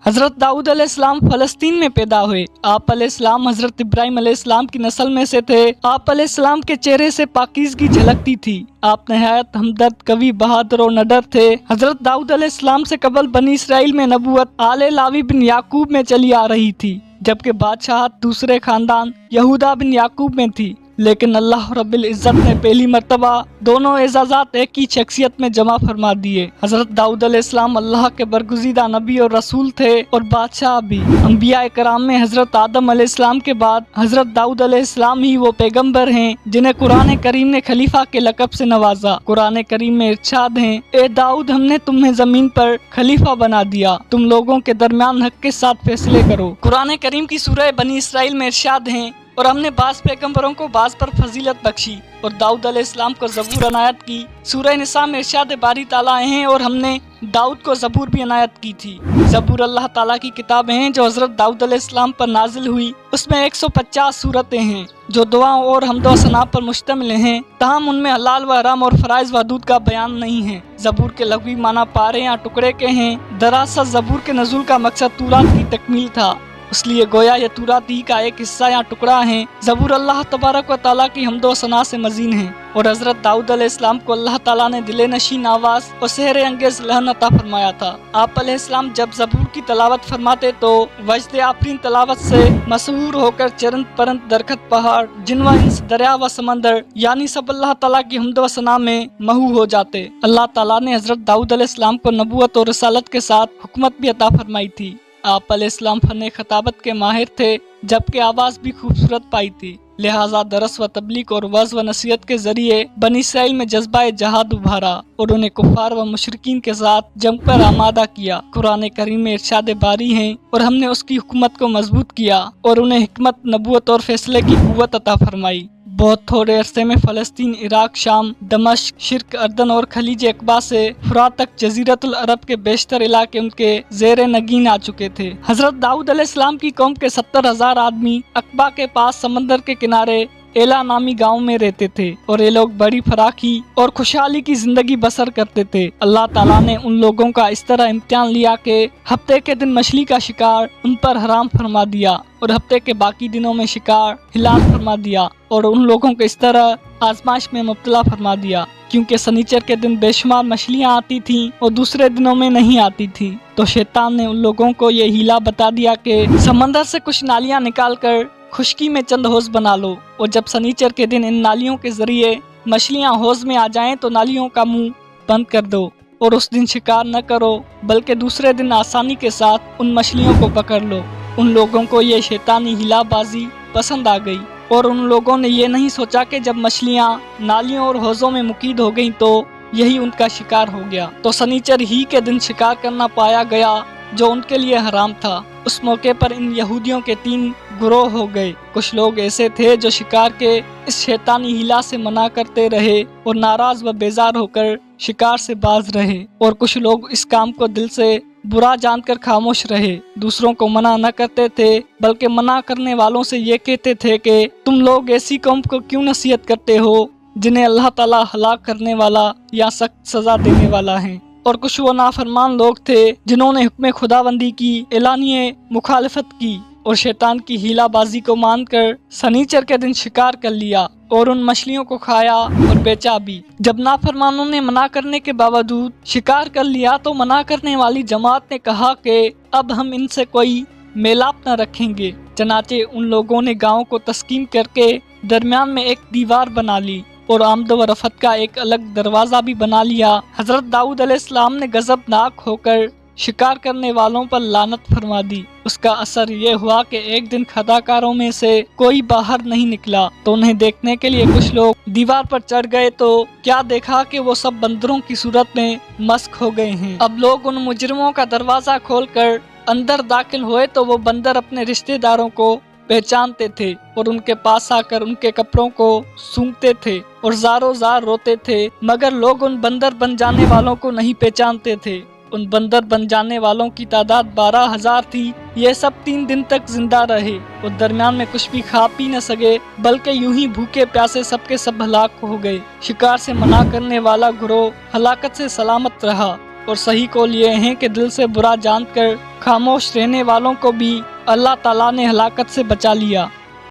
حضرت داؤد علیہ السلام فلسطین میں پیدا ہوئے۔ آپ علیہ السلام حضرت ابراہیم علیہ السلام کی نسل میں سے تھے۔ آپ علیہ السلام کے چہرے سے پاکیزگی جھلکتی تھی۔ آپ نہایت ہمدرد، قوی، بہادر اور نڈر تھے۔ حضرت داؤد علیہ السلام سے قبل بنی اسرائیل میں نبوت آل لاوی بن یعقوب میں چلی آ رہی تھی، جبکہ بادشاہت دوسرے خاندان یہودا بن یعقوب میں تھی، لیکن اللہ رب العزت نے پہلی مرتبہ دونوں اعزازات ایک ہی شخصیت میں جمع فرما دیے۔ حضرت داؤد علیہ السلام اللہ کے برگزیدہ نبی اور رسول تھے اور بادشاہ بھی۔ انبیاء کرام میں حضرت آدم علیہ السلام کے بعد حضرت داؤد علیہ السلام ہی وہ پیغمبر ہیں جنہیں قرآن کریم نے خلیفہ کے لقب سے نوازا۔ قرآن کریم میں ارشاد ہیں، اے داؤد، ہم نے تمہیں زمین پر خلیفہ بنا دیا، تم لوگوں کے درمیان حق کے ساتھ فیصلے کرو۔ قرآن کریم کی سورہ بنی اسرائیل میں ارشاد ہیں، اور ہم نے بعض پیغمبروں کو بعض پر فضیلت بخشی اور داؤد علیہ السلام کو زبور عنایت کی۔ سورہ نساء میں ارشاد باری تعالیٰ ہیں، اور ہم نے داؤد کو زبور بھی عنایت کی تھی۔ زبور اللہ تعالیٰ کی کتاب ہیں جو حضرت داؤد علیہ السلام پر نازل ہوئی۔ اس میں 150 سورتیں ہیں جو دعاؤں اور حمد و ثنا پر مشتمل ہیں، تاہم ان میں حلال و حرام اور فرائض و حدود کا بیان نہیں ہے۔ زبور کے لغوی معنی پارے یا ٹکڑے کے ہیں۔ دراصل زبور کے نزول کا مقصد تورات کی تکمیل تھا، اس لیے گویا یہ تورات ہی کا ایک حصہ یا ٹکڑا ہے۔ زبور اللہ تبارک و تعالیٰ کی حمد و ثنا سے مزین ہے، اور حضرت داؤد علیہ السلام کو اللہ تعالیٰ نے دل نشین آواز اور سحر انگیز لہن عطا فرمایا تھا۔ آپ علیہ السلام جب زبور کی تلاوت فرماتے تو وجد آفرین تلاوت سے مسحور ہو کر چرند پرند، درخت، پہاڑ، جن و انس، دریا و سمندر، یعنی سب اللہ تعالیٰ کی حمد و ثنا میں محو ہو جاتے۔ اللہ تعالیٰ نے حضرت داؤد علیہ السلام کو نبوت اور رسالت کے ساتھ حکمت بھی عطا فرمائی تھی۔ آپ علیہ السلام فن خطابت کے ماہر تھے، جبکہ آواز بھی خوبصورت پائی تھی، لہٰذا درس و تبلیغ اور وعظ و نصیحت کے ذریعے بنی اسرائیل میں جذبہ جہاد ابھارا اور انہیں کفار و مشرکین کے ساتھ جنگ پر آمادہ کیا۔ قرآن کریم میں ارشاد باری ہیں، اور ہم نے اس کی حکومت کو مضبوط کیا اور انہیں حکمت، نبوت اور فیصلے کی قوت عطا فرمائی۔ بہت تھوڑے عرصے میں فلسطین، عراق، شام، دمشق، شرق، اردن اور خلیج عقبہ سے فرات تک جزیرۃ العرب کے بیشتر علاقے ان کے زیر نگین آ چکے تھے۔ حضرت داؤد علیہ السلام کی قوم کے 70,000 آدمی عقبہ کے پاس سمندر کے کنارے ایلا نامی گاؤں میں رہتے تھے، اور یہ لوگ بڑی فراخی اور خوشحالی کی زندگی بسر کرتے تھے۔ اللہ تعالیٰ نے ان لوگوں کا اس طرح امتحان لیا کہ ہفتے کے دن مچھلی کا شکار ان پر حرام فرما دیا اور ہفتے کے باقی دنوں میں شکار حلال فرما دیا، اور ان لوگوں کو اس طرح آزمائش میں مبتلا فرما دیا، کیونکہ سنیچر کے دن بے شمار مچھلیاں آتی تھیں اور دوسرے دنوں میں نہیں آتی تھیں۔ تو شیطان نے ان لوگوں کو یہ ہیلا بتا دیا کہ سمندر سے کچھ نالیاں نکال کر خشکی میں چند حوض بنا لو، اور جب سنیچر کے دن ان نالیوں کے ذریعے مچھلیاں حوض میں آ جائیں تو نالیوں کا منہ بند کر دو، اور اس دن شکار نہ کرو، بلکہ دوسرے دن آسانی کے ساتھ ان مچھلیوں کو پکڑ لو۔ ان لوگوں کو یہ شیطانی ہیلا بازی پسند آ گئی، اور ان لوگوں نے یہ نہیں سوچا کہ جب مچھلیاں نالیوں اور حوضوں میں مقید ہو گئیں تو یہی ان کا شکار ہو گیا۔ تو سنیچر ہی کے دن شکار کرنا پایا گیا جو ان کے لیے حرام تھا۔ اس موقع پر ان یہودیوں کے 3 گروہ ہو گئے۔ کچھ لوگ ایسے تھے جو شکار کے اس شیطانی ہیلا سے منع کرتے رہے اور ناراض و بیزار ہو کر شکار سے باز رہے، اور کچھ لوگ اس کام کو دل سے برا جان کر خاموش رہے، دوسروں کو منع نہ کرتے تھے، بلکہ منع کرنے والوں سے یہ کہتے تھے کہ تم لوگ ایسی قوم کو کیوں نصیحت کرتے ہو جنہیں اللہ تعالیٰ ہلاک کرنے والا یا سخت سزا دینے والا ہے۔ اور کچھ وہ نافرمان لوگ تھے جنہوں نے حکم خداوندی کی اعلانیہ مخالفت کی اور شیطان کی ہیلا بازی کو مان کر سنیچر کے دن شکار کر لیا اور ان مچھلیوں کو کھایا اور بیچا بھی۔ جب نافرمانوں نے منع کرنے کے باوجود شکار کر لیا تو منع کرنے والی جماعت نے کہا کہ اب ہم ان سے کوئی میلاپ نہ رکھیں گے۔ چنانچہ ان لوگوں نے گاؤں کو تسکین کر کے درمیان میں ایک دیوار بنا لی اور آمد و رفت کا ایک الگ دروازہ بھی بنا لیا۔ حضرت داؤد علیہ السلام نے غضبناک ہو کر شکار کرنے والوں پر لعنت فرما دی۔ اس کا اثر یہ ہوا کہ ایک دن خطاکاروں میں سے کوئی باہر نہیں نکلا، تو انہیں دیکھنے کے لیے کچھ لوگ دیوار پر چڑھ گئے تو کیا دیکھا کہ وہ سب بندروں کی صورت میں مسخ ہو گئے ہیں۔ اب لوگ ان مجرموں کا دروازہ کھول کر اندر داخل ہوئے تو وہ بندر اپنے رشتہ داروں کو پہچانتے تھے اور ان کے پاس آ کر ان کے کپڑوں کو سونگھتے تھے اور زاروں زار روتے تھے، مگر لوگ ان بندر بن جانے والوں کو نہیں پہچانتے تھے۔ ان بندر بن جانے والوں کی تعداد 12,000 تھی۔ یہ سب 3 دن تک زندہ رہے اور درمیان میں کچھ بھی کھا پی نہ سکے، بلکہ یوں ہی بھوکے پیاسے سب کے سب ہلاک ہو گئے۔ شکار سے منع کرنے والا گروہ ہلاکت سے سلامت رہا، اور صحیح قول یہ ہیں کہ دل سے برا جان کر خاموش رہنے والوں کو بھی اللہ تعالیٰ نے ہلاکت سے بچا لیا۔